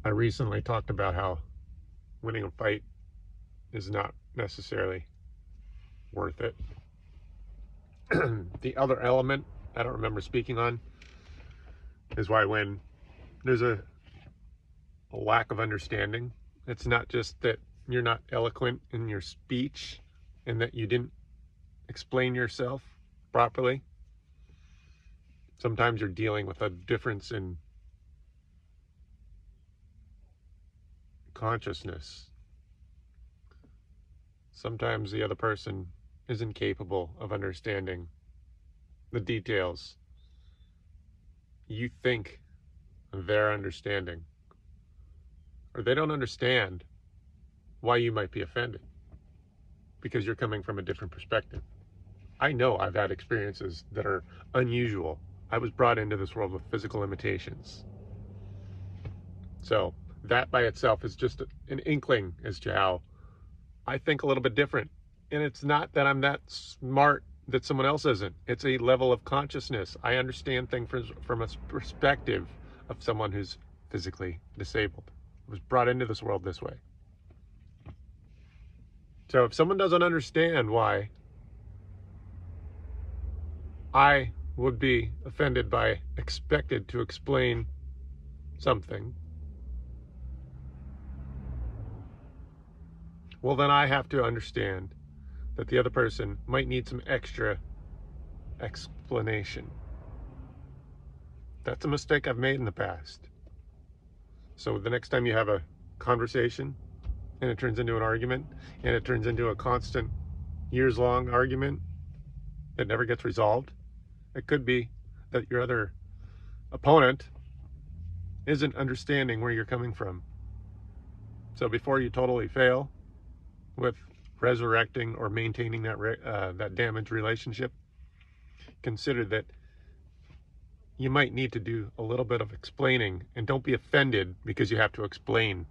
I recently talked about how winning a fight is not necessarily worth it. The other element I don't remember speaking on is why when there's a lack of understanding, it's not just that you're not eloquent in your speech and that you didn't explain yourself properly. Sometimes you're dealing with a difference in consciousness. Sometimes the other person isn't capable of understanding the details you think they're understanding, or they don't understand why you might be offended because you're coming from a different perspective. I know I've had experiences that are unusual. I was brought into this world with physical limitations. So that by itself is just an inkling as to how I think a little bit different. And it's not that I'm that smart that someone else isn't. It's a level of consciousness. I understand things from a perspective of someone who's physically disabled. I was brought into this world this way. So if someone doesn't understand why I would be offended by expected to explain something, well, then I have to understand that the other person might need some extra explanation. That's a mistake I've made in the past. So the next time you have a conversation and it turns into an argument and it turns into a constant years-long argument that never gets resolved, it could be that your other opponent isn't understanding where you're coming from. So before you totally fail with resurrecting or maintaining that damaged relationship, consider that you might need to do a little bit of explaining, and don't be offended because you have to explain